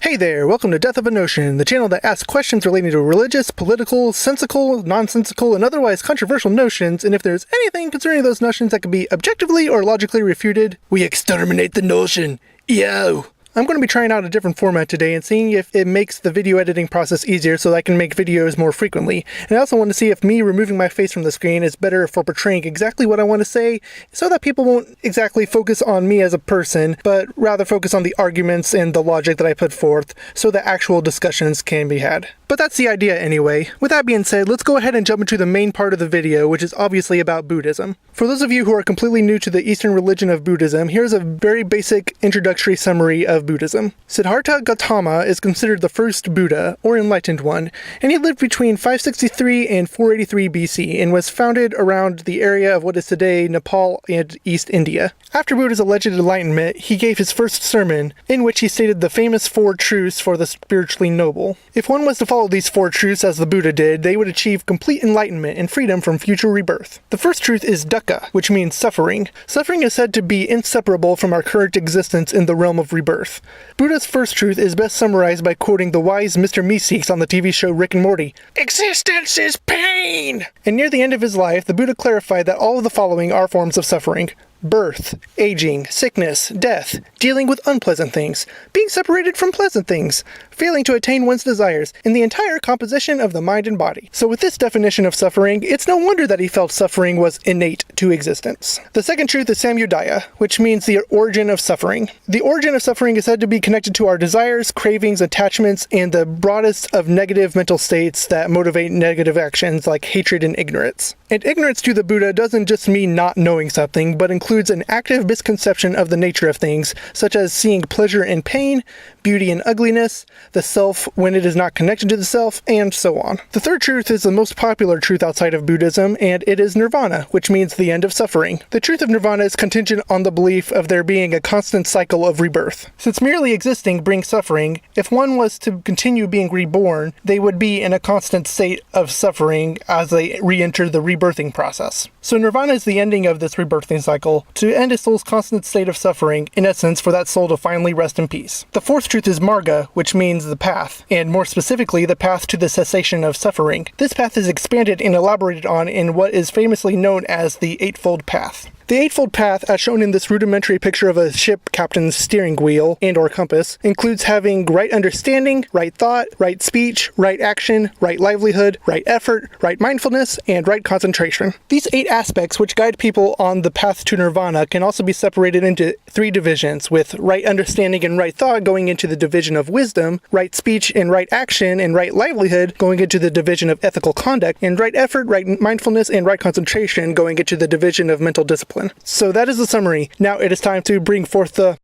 Hey there, welcome to Death of a Notion, the channel that asks questions relating to religious, political, sensical, nonsensical, and otherwise controversial notions, and if there's anything concerning those notions that can be objectively or logically refuted, we exterminate the notion. Yo! I'm going to be trying out a different format today and seeing if it makes the video editing process easier so that I can make videos more frequently. And I also want to see if me removing my face from the screen is better for portraying exactly what I want to say, so that people won't exactly focus on me as a person, but rather focus on the arguments and the logic that I put forth, so that actual discussions can be had. But that's the idea anyway. With that being said, let's go ahead and jump into the main part of the video, which is obviously about Buddhism. For those of you who are completely new to the Eastern religion of Buddhism, here's a very basic introductory summary of Buddhism. Siddhartha Gautama is considered the first Buddha, or enlightened one, and he lived between 563 and 483 BC, and was founded around the area of what is today Nepal and East India. After Buddha's alleged enlightenment, he gave his first sermon, in which he stated the famous 4 truths for the spiritually noble. If one was to follow these 4 truths as the Buddha did, they would achieve complete enlightenment and freedom from future rebirth. The first truth is dukkha, which means suffering. Suffering is said to be inseparable from our current existence in the realm of rebirth. Buddha's first truth is best summarized by quoting the wise Mr. Meeseeks on the TV show Rick and Morty. Existence is pain! And near the end of his life, the Buddha clarified that all of the following are forms of suffering: birth, aging, sickness, death, dealing with unpleasant things, being separated from pleasant things, failing to attain one's desires, and the entire composition of the mind and body. So with this definition of suffering, it's no wonder that he felt suffering was innate to existence. The second truth is samudaya, which means the origin of suffering. The origin of suffering is said to be connected to our desires, cravings, attachments, and the broadest of negative mental states that motivate negative actions like hatred and ignorance. And ignorance to the Buddha doesn't just mean not knowing something, but includes an active misconception of the nature of things, such as seeing pleasure in pain, beauty in ugliness, the self when it is not connected to the self, and so on. The third truth is the most popular truth outside of Buddhism, and it is nirvana, which means the end of suffering. The truth of nirvana is contingent on the belief of there being a constant cycle of rebirth. Since merely existing brings suffering, if one was to continue being reborn, they would be in a constant state of suffering as they re-enter the rebirthing process. So nirvana is the ending of this rebirthing cycle, to end a soul's constant state of suffering, in essence for that soul to finally rest in peace. The fourth truth is marga, which means the path, and more specifically the path to the cessation of suffering. This path is expanded and elaborated on in what is famously known as the Eightfold Path. The Eightfold Path, as shown in this rudimentary picture of a ship captain's steering wheel and or compass, includes having right understanding, right thought, right speech, right action, right livelihood, right effort, right mindfulness, and right concentration. These 8 aspects which guide people on the path to nirvana can also be separated into 3 divisions, with right understanding and right thought going into the division of wisdom, right speech and right action and right livelihood going into the division of ethical conduct, and right effort, right mindfulness, and right concentration going into the division of mental discipline. So that is the summary. Now it is time to bring forth the...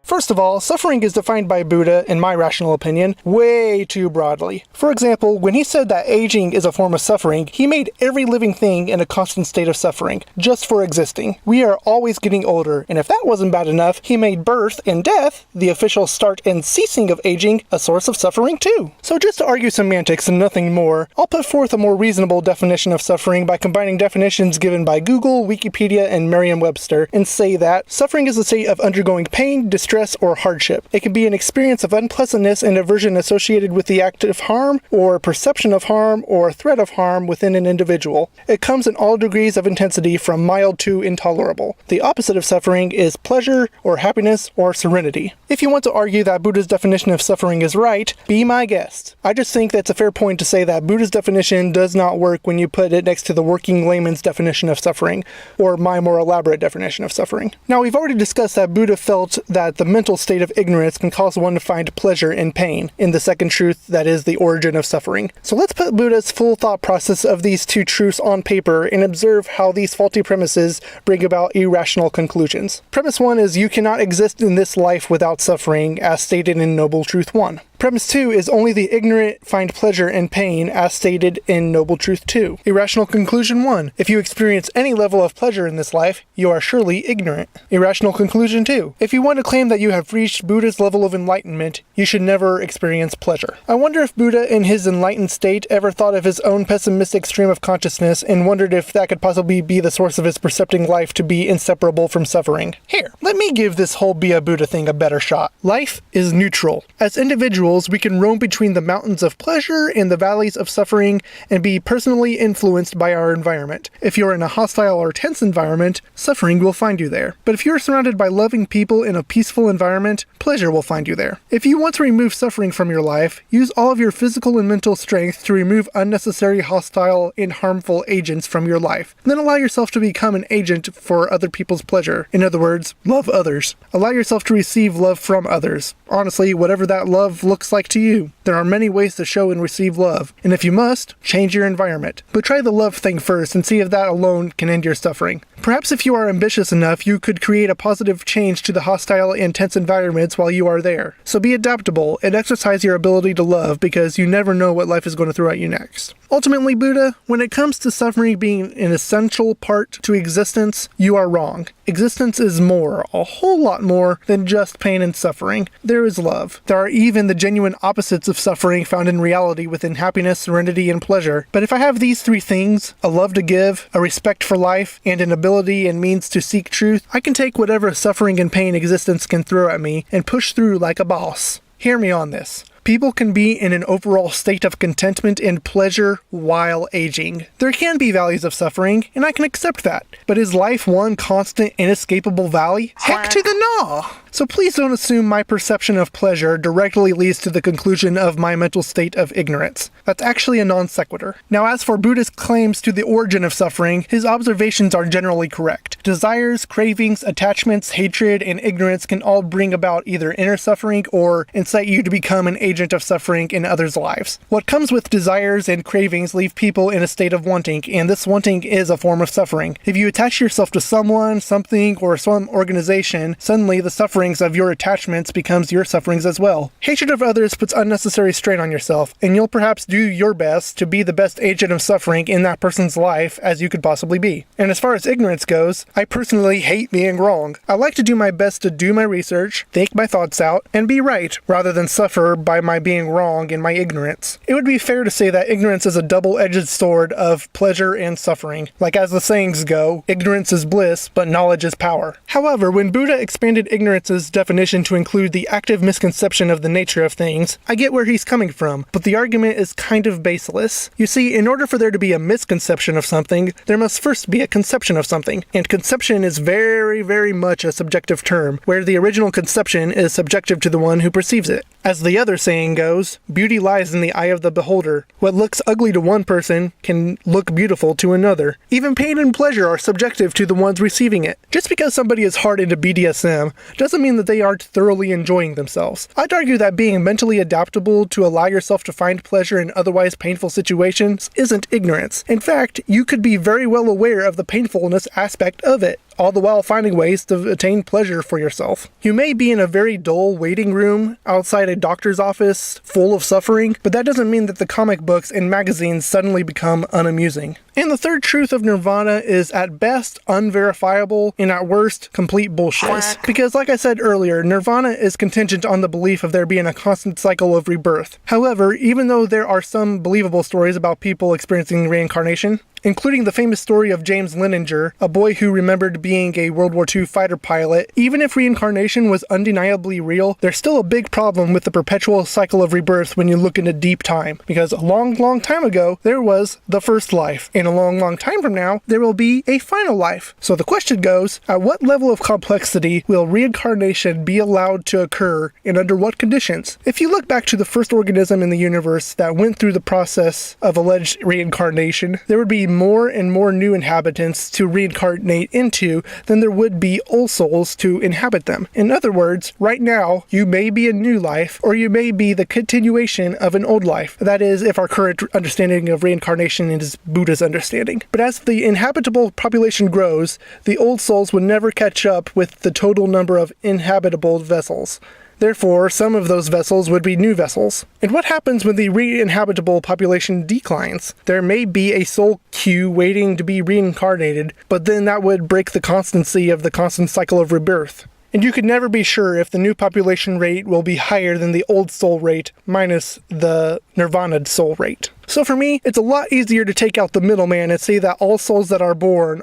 First of all, suffering is defined by Buddha, in my rational opinion, way too broadly. For example, when he said that aging is a form of suffering, he made every living thing in a constant state of suffering, just for existing. We are always getting older, and if that wasn't bad enough, he made birth and death, the official start and ceasing of aging, a source of suffering too. So just to argue semantics and nothing more, I'll put forth a more reasonable definition of suffering by combining definitions given by Google, Wikipedia, and Merriam-Webster, and say that suffering is a state of undergoing pain, distress, or hardship. It can be an experience of unpleasantness and aversion associated with the act of harm, or perception of harm, or threat of harm within an individual. It comes in all degrees of intensity from mild to intolerable. The opposite of suffering is pleasure, or happiness, or serenity. If you want to argue that Buddha's definition of suffering is right, be my guest. I just think that's a fair point to say that Buddha's definition does not work when you put it next to the working layman's definition of suffering, or my more elaborate definition of suffering. Now, we've already discussed that Buddha felt that the mental state of ignorance can cause one to find pleasure in pain, in the second truth that is the origin of suffering. So let's put Buddha's full thought process of these 2 truths on paper and observe how these faulty premises bring about irrational conclusions. Premise 1 is you cannot exist in this life without suffering, as stated in Noble Truth 1. Premise 2 is only the ignorant find pleasure in pain, as stated in Noble Truth 2. Irrational conclusion 1. If you experience any level of pleasure in this life, you are surely ignorant. Irrational conclusion 2. If you want to claim that you have reached Buddha's level of enlightenment, you should never experience pleasure. I wonder if Buddha in his enlightened state ever thought of his own pessimistic stream of consciousness and wondered if that could possibly be the source of his percepting life to be inseparable from suffering. Here, let me give this whole be a Buddha thing a better shot. Life is neutral. As individuals, we can roam between the mountains of pleasure and the valleys of suffering and be personally influenced by our environment. If you're in a hostile or tense environment, suffering will find you there. But if you're surrounded by loving people in a peaceful environment, pleasure will find you there. If you want to remove suffering from your life, use all of your physical and mental strength to remove unnecessary, hostile, and harmful agents from your life. Then allow yourself to become an agent for other people's pleasure. In other words, love others. Allow yourself to receive love from others. Honestly, whatever that love looks like to you. There are many ways to show and receive love, and if you must, change your environment. But try the love thing first and see if that alone can end your suffering. Perhaps if you are ambitious enough, you could create a positive change to the hostile and tense environments while you are there. So be adaptable and exercise your ability to love, because you never know what life is going to throw at you next. Ultimately, Buddha, when it comes to suffering being an essential part to existence, you are wrong. Existence is more, a whole lot more, than just pain and suffering. There is love. There are even the genuine opposites of suffering found in reality within happiness, serenity, and pleasure. But if I have these three things, a love to give, a respect for life, and an ability and means to seek truth, I can take whatever suffering and pain existence can throw at me and push through like a boss. Hear me on this. People can be in an overall state of contentment and pleasure while aging. There can be valleys of suffering, and I can accept that. But is life one constant, inescapable valley? Heck to the gnaw! So please don't assume my perception of pleasure directly leads to the conclusion of my mental state of ignorance. That's actually a non sequitur. Now, as for Buddha's claims to the origin of suffering, his observations are generally correct. Desires, cravings, attachments, hatred, and ignorance can all bring about either inner suffering or incite you to become an agent of suffering in others' lives. What comes with desires and cravings leave people in a state of wanting, and this wanting is a form of suffering. If you attach yourself to someone, something, or some organization, suddenly the sufferings of your attachments becomes your sufferings as well. Hatred of others puts unnecessary strain on yourself, and you'll perhaps do your best to be the best agent of suffering in that person's life as you could possibly be. And as far as ignorance goes, I personally hate being wrong. I like to do my best to do my research, think my thoughts out, and be right, rather than suffer by my being wrong in my ignorance. It would be fair to say that ignorance is a double-edged sword of pleasure and suffering. Like as the sayings go, ignorance is bliss, but knowledge is power. However, when Buddha expanded ignorance's definition to include the active misconception of the nature of things, I get where he's coming from, but the argument is kind of baseless. You see, in order for there to be a misconception of something, there must first be a conception of something, and conception is very, very much a subjective term, where the original conception is subjective to the one who perceives it. As the other saying goes, beauty lies in the eye of the beholder. What looks ugly to one person can look beautiful to another. Even pain and pleasure are subjective to the ones receiving it. Just because somebody is hard into BDSM doesn't mean that they aren't thoroughly enjoying themselves. I'd argue that being mentally adaptable to allow yourself to find pleasure in otherwise painful situations isn't ignorance. In fact, you could be very well aware of the painfulness aspect of it, all the while finding ways to attain pleasure for yourself. You may be in a very dull waiting room outside a doctor's office full of suffering, but that doesn't mean that the comic books and magazines suddenly become unamusing. And the third truth of nirvana is at best unverifiable and at worst complete bullshit. Because like I said earlier, nirvana is contingent on the belief of there being a constant cycle of rebirth. However, even though there are some believable stories about people experiencing reincarnation, including the famous story of James Leninger, a boy who remembered being a World War II fighter pilot, even if reincarnation was undeniably real, there's still a big problem with the perpetual cycle of rebirth when you look into deep time. Because a long, long time ago, there was the first life, and a long, long time from now, there will be a final life. So the question goes, at what level of complexity will reincarnation be allowed to occur, and under what conditions? If you look back to the first organism in the universe that went through the process of alleged reincarnation, there would be more and more new inhabitants to reincarnate into than there would be old souls to inhabit them. In other words, right now, you may be a new life, or you may be the continuation of an old life. That is, if our current understanding of reincarnation is Buddha's understanding. But as the inhabitable population grows, the old souls would never catch up with the total number of inhabitable vessels. Therefore, some of those vessels would be new vessels. And what happens when the re-inhabitable population declines? There may be a soul queue waiting to be reincarnated, but then that would break the constancy of the constant cycle of rebirth. And you could never be sure if the new population rate will be higher than the old soul rate minus the nirvana soul rate. So for me, it's a lot easier to take out the middleman and say that all souls that are born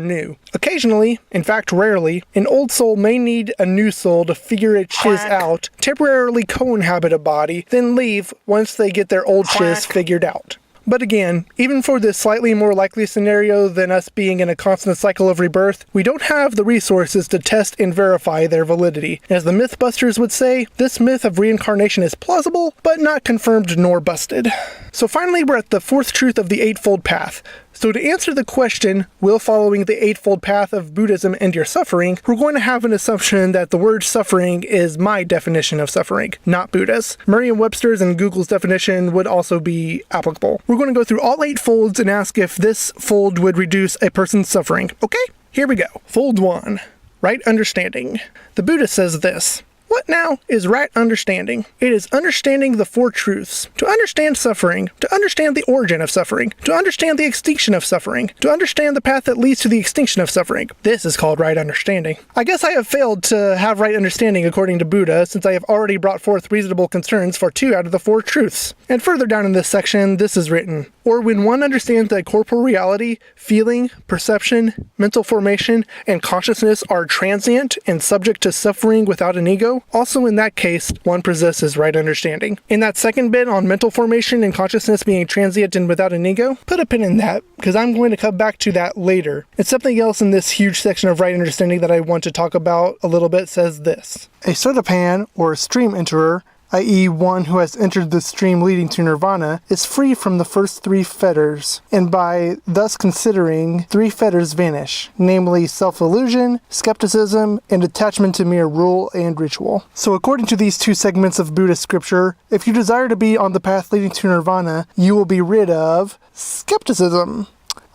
new. Occasionally, in fact rarely, an old soul may need a new soul to figure its shiz out, temporarily co-inhabit a body, then leave once they get their old shiz figured out. But again, even for this slightly more likely scenario than us being in a constant cycle of rebirth, we don't have the resources to test and verify their validity. As the Mythbusters would say, this myth of reincarnation is plausible, but not confirmed nor busted. So finally, we're at the fourth truth of the Eightfold Path. So to answer the question, will following the Eightfold Path of Buddhism end your suffering, we're going to have an assumption that the word suffering is my definition of suffering, not Buddha's. Merriam-Webster's and Google's definition would also be applicable. We're going to go through all 8 folds and ask if this fold would reduce a person's suffering. Okay, here we go. Fold 1. Right understanding. The Buddha says this. What now is right understanding? It is understanding the 4 truths. To understand suffering, to understand the origin of suffering, to understand the extinction of suffering, to understand the path that leads to the extinction of suffering. This is called right understanding. I guess I have failed to have right understanding according to Buddha, since I have already brought forth reasonable concerns for 2 out of the 4 truths. And further down in this section, this is written. Or when one understands that corporal reality, feeling, perception, mental formation, and consciousness are transient and subject to suffering without an ego, also in that case, one possesses right understanding. In that second bit on mental formation and consciousness being transient and without an ego, put a pin in that, because I'm going to come back to that later. And something else in this huge section of right understanding that I want to talk about a little bit says this. A sotapan, or stream enterer, i.e. one who has entered the stream leading to nirvana, is free from the first 3 fetters, and by thus considering 3 fetters vanish, namely self-illusion, skepticism, and attachment to mere rule and ritual. So according to these 2 segments of Buddhist scripture, if you desire to be on the path leading to nirvana, you will be rid of skepticism.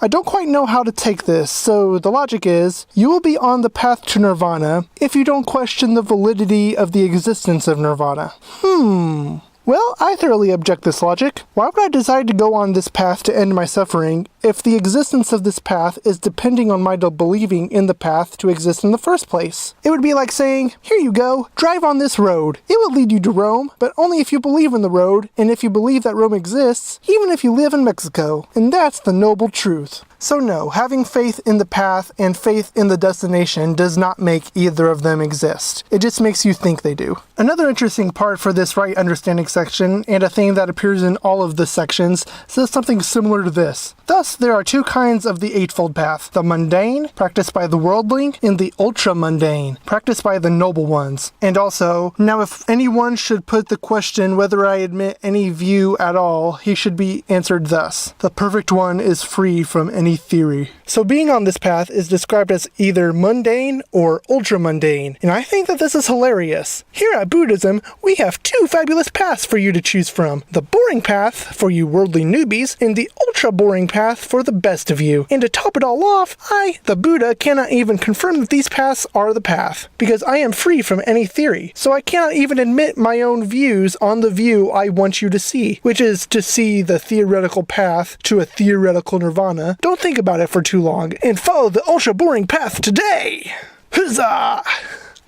I don't quite know how to take this, so the logic is, you will be on the path to nirvana if you don't question the validity of the existence of nirvana. Well, I thoroughly object this logic. Why would I decide to go on this path to end my suffering if the existence of this path is depending on my believing in the path to exist in the first place? It would be like saying, here you go, drive on this road. It will lead you to Rome, but only if you believe in the road, and if you believe that Rome exists, even if you live in Mexico. And that's the noble truth. So no, having faith in the path and faith in the destination does not make either of them exist. It just makes you think they do. Another interesting part for this right understanding section, and a theme that appears in all of the sections, says something similar to this. Thus, there are 2 kinds of the Eightfold Path. The mundane, practiced by the worldling, and the ultra-mundane, practiced by the noble ones. And also, now if anyone should put the question whether I admit any view at all, he should be answered thus. The perfect one is free from any theory. So being on this path is described as either mundane or ultra-mundane, and I think that this is hilarious. Here at Buddhism, we have 2 fabulous paths for you to choose from. The boring path for you worldly newbies, and the ultra-boring path for the best of you. And to top it all off, I, the Buddha, cannot even confirm that these paths are the path, because I am free from any theory, so I cannot even admit my own views on the view I want you to see, which is to see the theoretical path to a theoretical nirvana. Don't think about it for too long, and follow the ultra-boring path today! Huzzah!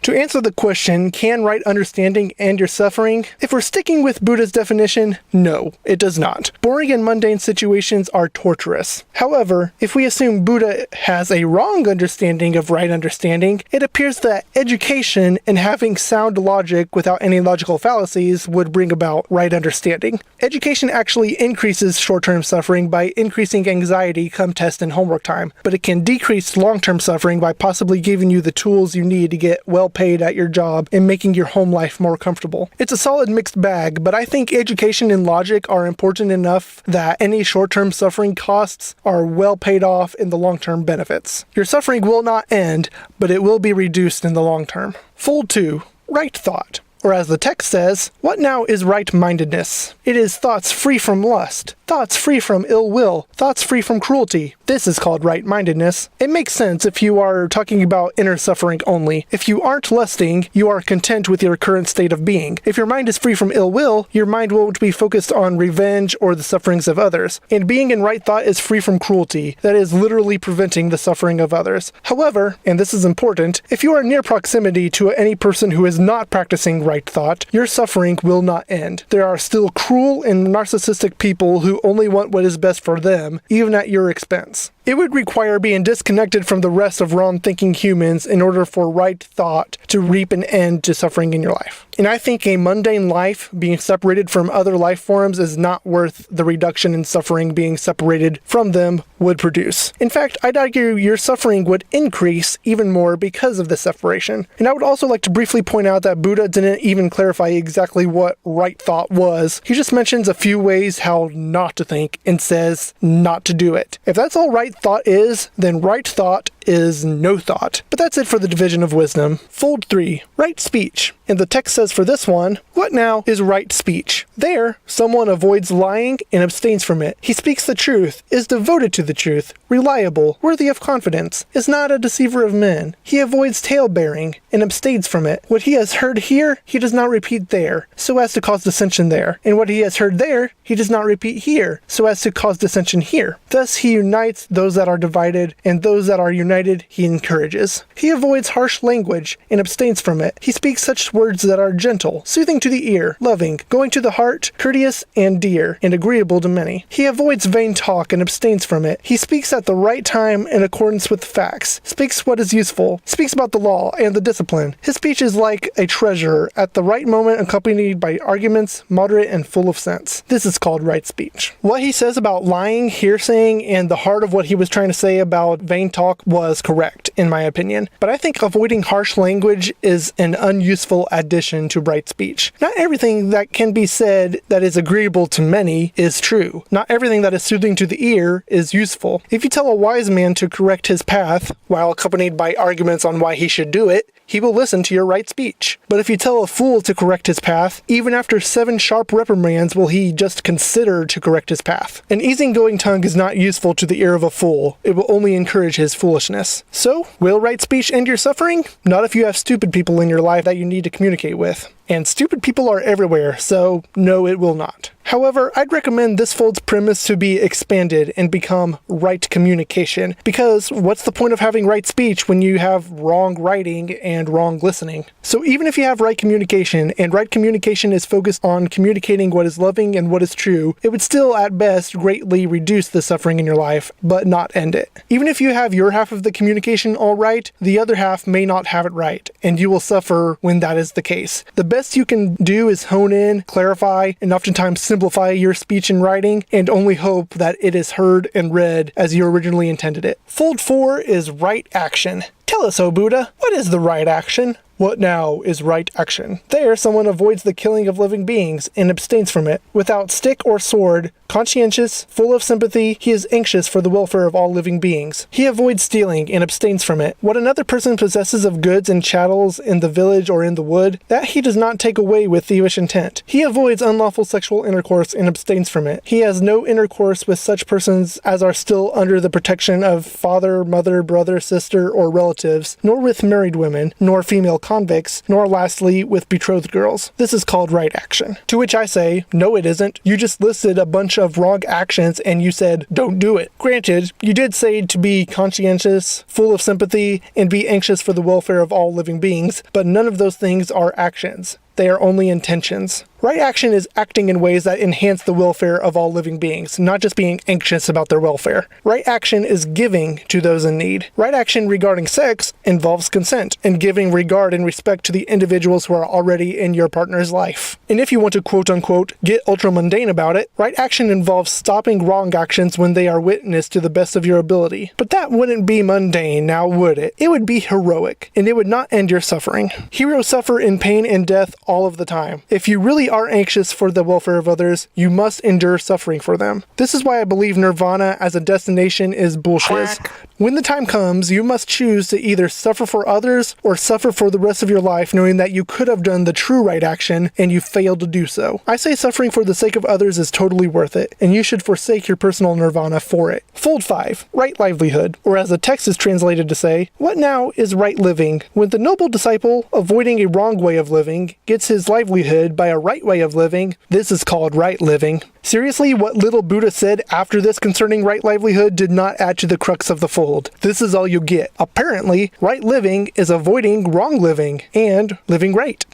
To answer the question, can right understanding end your suffering? If we're sticking with Buddha's definition, no, it does not. Boring and mundane situations are torturous. However, if we assume Buddha has a wrong understanding of right understanding, it appears that education and having sound logic without any logical fallacies would bring about right understanding. Education actually increases short-term suffering by increasing anxiety come test and homework time, but it can decrease long-term suffering by possibly giving you the tools you need to get well paid at your job and making your home life more comfortable. It's a solid mixed bag, but I think education and logic are important enough that any short-term suffering costs are well paid off in the long-term benefits. Your suffering will not end, but it will be reduced in the long term. Fold 2. Right thought. Or as the text says, what now is right-mindedness? It is thoughts free from lust, thoughts free from ill will, thoughts free from cruelty, This is called right-mindedness. It makes sense if you are talking about inner suffering only. If you aren't lusting, you are content with your current state of being. If your mind is free from ill will, your mind won't be focused on revenge or the sufferings of others. And being in right thought is free from cruelty, that is literally preventing the suffering of others. However, and this is important, if you are near proximity to any person who is not practicing right thought, your suffering will not end. There are still cruel and narcissistic people who only want what is best for them, even at your expense. It would require being disconnected from the rest of wrong-thinking humans in order for right thought to reap an end to suffering in your life. And I think a mundane life being separated from other life forms is not worth the reduction in suffering being separated from them would produce. In fact, I'd argue your suffering would increase even more because of the separation. And I would also like to briefly point out that Buddha didn't even clarify exactly what right thought was. He just mentions a few ways how not to think and says not to do it. If that's all right thought is, then right thought is no thought. But that's it for the division of wisdom. Fold 3. Right speech. And the text says for this one, what now is right speech? There, someone avoids lying and abstains from it. He speaks the truth, is devoted to the truth, reliable, worthy of confidence, is not a deceiver of men. He avoids tale-bearing and abstains from it. What he has heard here, he does not repeat there, so as to cause dissension there. And what he has heard there, he does not repeat here, so as to cause dissension here. Thus he unites those that are divided, and those that are united he encourages. He avoids harsh language and abstains from it. He speaks such words that are gentle, soothing to the ear, loving, going to the heart, courteous and dear, and agreeable to many. He avoids vain talk and abstains from it. He speaks at the right time in accordance with facts, speaks what is useful, speaks about the law and the discipline. His speech is like a treasure at the right moment, accompanied by arguments, moderate and full of sense. This is called right speech. What he says about lying, hearsaying, and the heart of what he was trying to say about vain talk was correct, in my opinion. But I think avoiding harsh language is an unuseful addition to right speech. Not everything that can be said that is agreeable to many is true. Not everything that is soothing to the ear is useful. If you tell a wise man to correct his path, while accompanied by arguments on why he should do it, he will listen to your right speech. But if you tell a fool to correct his path, even after 7 sharp reprimands will he just consider to correct his path. An easygoing tongue is not useful to the ear of a fool. It will only encourage his foolishness. So, will right speech end your suffering? Not if you have stupid people in your life that you need to communicate with. And stupid people are everywhere, so no, it will not. However, I'd recommend this fold's premise to be expanded and become right communication, because what's the point of having right speech when you have wrong writing and wrong listening? So even if you have right communication, and right communication is focused on communicating what is loving and what is true, it would still at best greatly reduce the suffering in your life, but not end it. Even if you have your half of the communication all right, the other half may not have it right, and you will suffer when that is the case. The best you can do is hone in, clarify, and oftentimes simplify your speech and writing, and only hope that it is heard and read as you originally intended it. Fold 4 is right action. Tell us, O Buddha, what is the right action? What now is right action? There, someone avoids the killing of living beings and abstains from it. Without stick or sword, conscientious, full of sympathy, he is anxious for the welfare of all living beings. He avoids stealing and abstains from it. What another person possesses of goods and chattels in the village or in the wood, that he does not take away with thievish intent. He avoids unlawful sexual intercourse and abstains from it. He has no intercourse with such persons as are still under the protection of father, mother, brother, sister, or relatives, nor with married women, nor female convicts, nor lastly with betrothed girls. This is called right action. To which I say, no it isn't. You just listed a bunch of wrong actions and you said, don't do it. Granted, you did say to be conscientious, full of sympathy, and be anxious for the welfare of all living beings, but none of those things are actions. They are only intentions. Right action is acting in ways that enhance the welfare of all living beings, not just being anxious about their welfare. Right action is giving to those in need. Right action regarding sex involves consent and giving regard and respect to the individuals who are already in your partner's life. And if you want to quote-unquote get ultra-mundane about it, right action involves stopping wrong actions when they are witnessed to the best of your ability. But that wouldn't be mundane, now would it? It would be heroic, and it would not end your suffering. Heroes suffer in pain and death all of the time. If you really are anxious for the welfare of others, you must endure suffering for them. This is why I believe nirvana as a destination is bullshit. When the time comes, you must choose to either suffer for others or suffer for the rest of your life, knowing that you could have done the true right action and you failed to do so. I say suffering for the sake of others is totally worth it, and you should forsake your personal nirvana for it. Fold 5. Right livelihood, or as the text is translated to say, what now is right living? When the noble disciple, avoiding a wrong way of living, gets his livelihood by a right way of living, this is called right living. Seriously, what little Buddha said after this concerning right livelihood did not add to the crux of the fold. This is all you get. Apparently, right living is avoiding wrong living and living right.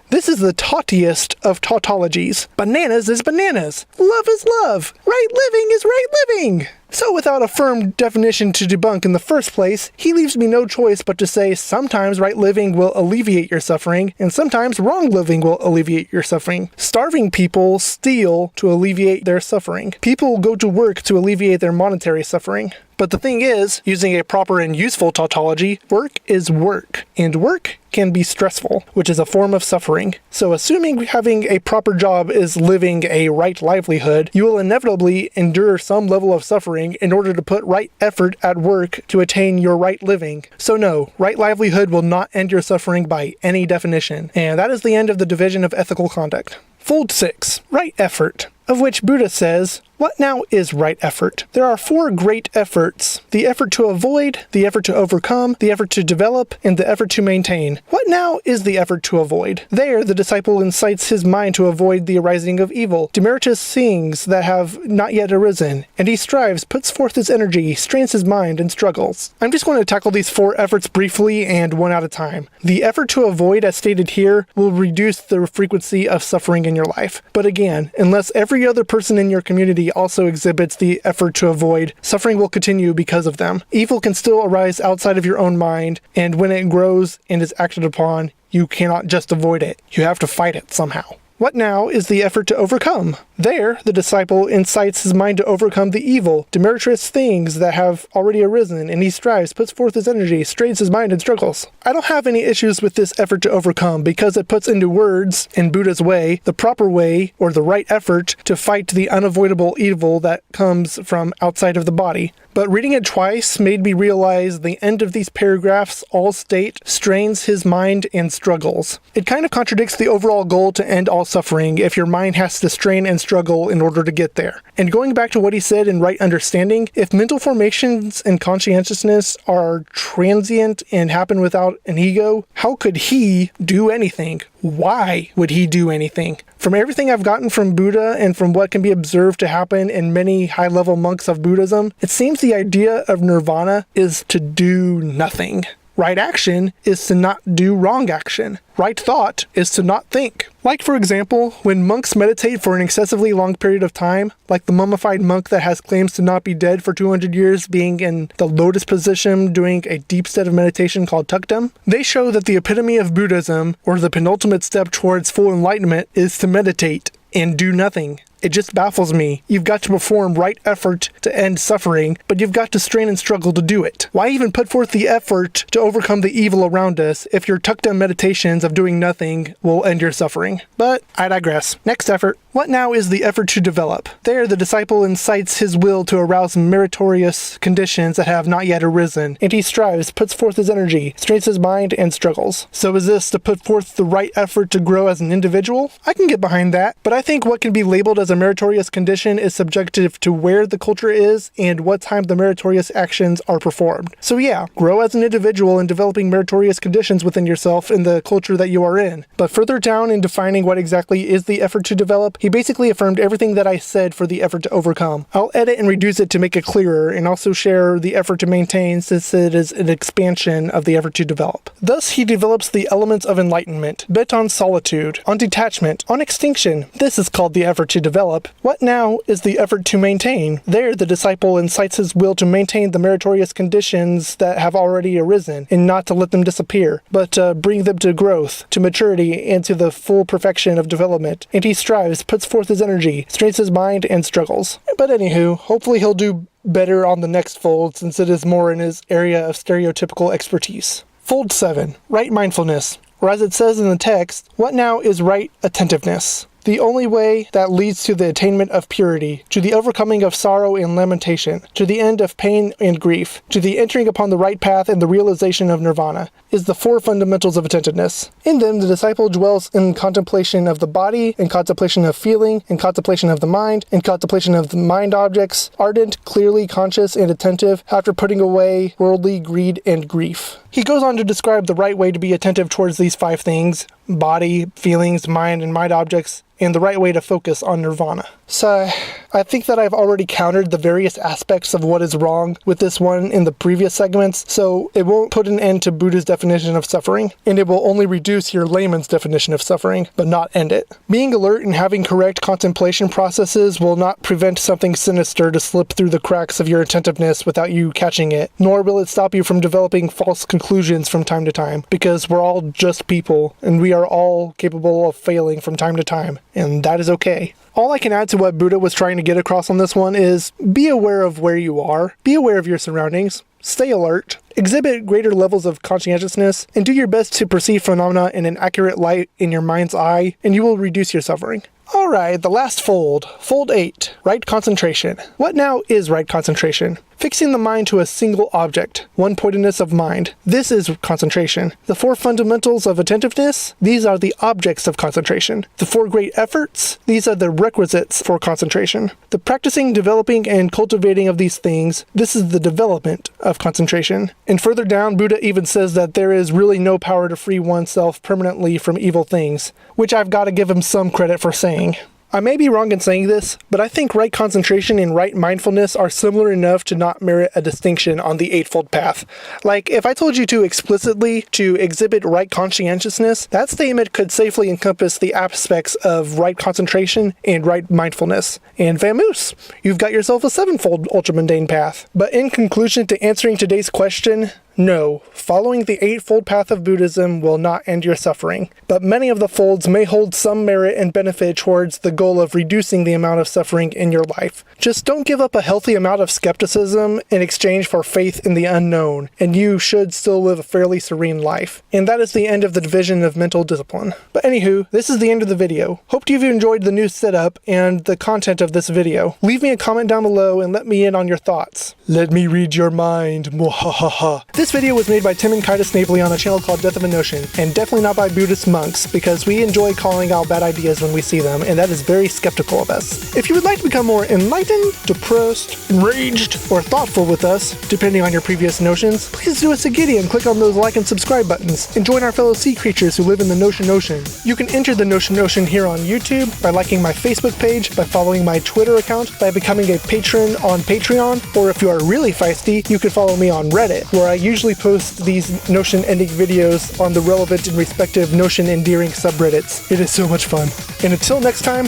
This is the tautiest of tautologies. Bananas is bananas. Love is love. Right living is right living. So without a firm definition to debunk in the first place, he leaves me no choice but to say sometimes right living will alleviate your suffering, and sometimes wrong living will alleviate your suffering. Starving people steal to alleviate their suffering. People go to work to alleviate their monetary suffering. But the thing is, using a proper and useful tautology, work is work, and work can be stressful, which is a form of suffering. So assuming having a proper job is living a right livelihood, you will inevitably endure some level of suffering in order to put right effort at work to attain your right living. So no, right livelihood will not end your suffering by any definition. And that is the end of the division of ethical conduct. Fold 6. Right effort, of which Buddha says, what now is right effort? There are 4 great efforts: the effort to avoid, the effort to overcome, the effort to develop, and the effort to maintain. What now is the effort to avoid? There, the disciple incites his mind to avoid the arising of evil, demeritorious things that have not yet arisen, and he strives, puts forth his energy, strains his mind, and struggles. I'm just going to tackle these 4 efforts briefly and one at a time. The effort to avoid, as stated here, will reduce the frequency of suffering in your life. But again, unless every other person in your community also exhibits the effort to avoid, suffering will continue because of them. Evil can still arise outside of your own mind, and when it grows and is acted upon, you cannot just avoid it. You have to fight it somehow. What now is the effort to overcome? There, the disciple incites his mind to overcome the evil, demeritorious things that have already arisen, and he strives, puts forth his energy, strains his mind, and struggles. I don't have any issues with this effort to overcome because it puts into words, in Buddha's way, the proper way, or the right effort, to fight the unavoidable evil that comes from outside of the body. But reading it twice made me realize the end of these paragraphs all state, strains his mind and struggles. It kind of contradicts the overall goal to end all suffering if your mind has to strain and struggle in order to get there. And going back to what he said in Right Understanding, if mental formations and conscientiousness are transient and happen without an ego, how could he do anything? Why would he do anything? From everything I've gotten from Buddha and from what can be observed to happen in many high-level monks of Buddhism, it seems the idea of nirvana is to do nothing. Right action is to not do wrong action. Right thought is to not think. Like, for example, when monks meditate for an excessively long period of time, like the mummified monk that has claims to not be dead for 200 years being in the lotus position doing a deep state of meditation called tukdam, they show that the epitome of Buddhism, or the penultimate step towards full enlightenment, is to meditate and do nothing. It just baffles me. You've got to perform right effort to end suffering, but you've got to strain and struggle to do it. Why even put forth the effort to overcome the evil around us if your tucked-down meditations of doing nothing will end your suffering? But I digress. Next effort. What now is the effort to develop? There, the disciple incites his will to arouse meritorious conditions that have not yet arisen, and he strives, puts forth his energy, strains his mind, and struggles. So is this to put forth the right effort to grow as an individual? I can get behind that, but I think what can be labeled as a meritorious condition is subjective to where the culture is and what time the meritorious actions are performed. So yeah, grow as an individual in developing meritorious conditions within yourself in the culture that you are in. But further down in defining what exactly is the effort to develop, he basically affirmed everything that I said for the effort to overcome. I'll edit and reduce it to make it clearer, and also share the effort to maintain since it is an expansion of the effort to develop. Thus, he develops the elements of enlightenment, bent on solitude, on detachment, on extinction. This is called the effort to develop. What now is the effort to maintain? There, the disciple incites his will to maintain the meritorious conditions that have already arisen, and not to let them disappear, but bring them to growth, to maturity, and to the full perfection of development. And he strives, puts forth his energy, strains his mind, and struggles. But anywho, hopefully he'll do better on the next fold since it is more in his area of stereotypical expertise. Fold 7. Right mindfulness. Or as it says in the text, what now is right attentiveness? the only way that leads to the attainment of purity, to the overcoming of sorrow and lamentation, to the end of pain and grief, to the entering upon the right path and the realization of nirvana, is the four fundamentals of attentiveness. In them, the disciple dwells in contemplation of the body, in contemplation of feeling, in contemplation of the mind, in contemplation of the mind objects, ardent, clearly conscious, and attentive, after putting away worldly greed and grief. He goes on to describe the right way to be attentive towards these five things: body, feelings, mind, and mind objects, and the right way to focus on nirvana. So, I think that I've already countered the various aspects of what is wrong with this one in the previous segments, so it won't put an end to Buddha's definition of suffering, and it will only reduce your layman's definition of suffering, but not end it. Being alert and having correct contemplation processes will not prevent something sinister to slip through the cracks of your attentiveness without you catching it, nor will it stop you from developing false conclusions from time to time, because we're all just people, and we are all capable of failing from time to time, and that is okay. All I can add to what Buddha was trying to get across on this one is be aware of where you are, be aware of your surroundings, stay alert, exhibit greater levels of conscientiousness, and do your best to perceive phenomena in an accurate light in your mind's eye, and you will reduce your suffering. Alright, the last fold. Fold 8. Right concentration. What now is right concentration? Fixing the mind to a single object, one-pointedness of mind. This is concentration. The four fundamentals of attentiveness, these are the objects of concentration. The four great efforts, these are the requisites for concentration. The practicing, developing, and cultivating of these things, this is the development of concentration. And further down, Buddha even says that there is really no power to free oneself permanently from evil things, which I've got to give him some credit for saying. I may be wrong in saying this, but I think right concentration and right mindfulness are similar enough to not merit a distinction on the Eightfold Path. Like, if I told you to explicitly to exhibit right conscientiousness, that statement could safely encompass the aspects of right concentration and right mindfulness. And vamoose, you've got yourself a sevenfold ultramundane path. But in conclusion to answering today's question, no, following the Eightfold Path of Buddhism will not end your suffering, but many of the folds may hold some merit and benefit towards the goal of reducing the amount of suffering in your life. Just don't give up a healthy amount of skepticism in exchange for faith in the unknown, and you should still live a fairly serene life. And that is the end of the division of mental discipline. But anywho, this is the end of the video. Hope you've enjoyed the new setup and the content of this video. Leave me a comment down below and let me in on your thoughts. Let me read your mind. Mwahaha. This video was made by Tim and Kaida Snavely on a channel called Death of a Notion, and definitely not by Buddhist monks, because we enjoy calling out bad ideas when we see them, and that is very skeptical of us. If you would like to become more enlightened, depressed, enraged, or thoughtful with us, depending on your previous notions, please do us a giddy and click on those like and subscribe buttons, and join our fellow sea creatures who live in the Notion Ocean. You can enter the Notion Ocean here on YouTube, by liking my Facebook page, by following my Twitter account, by becoming a patron on Patreon, or if you are really feisty, you can follow me on Reddit, where I usually post these Notion ending videos on the relevant and respective Notion endearing subreddits. It is so much fun. And until next time,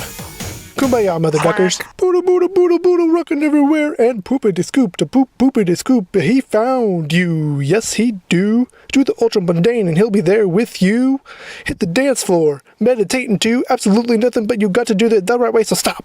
kumbaya, motherfuckers. Buddha, Buddha, Buddha, Buddha, rockin' everywhere, and poopity scoop to poop, poopity scoop. He found you. Yes, he do. Do the ultra mundane, and he'll be there with you. Hit the dance floor. Meditating too. Absolutely nothing, but you got to do it the right way, so stop.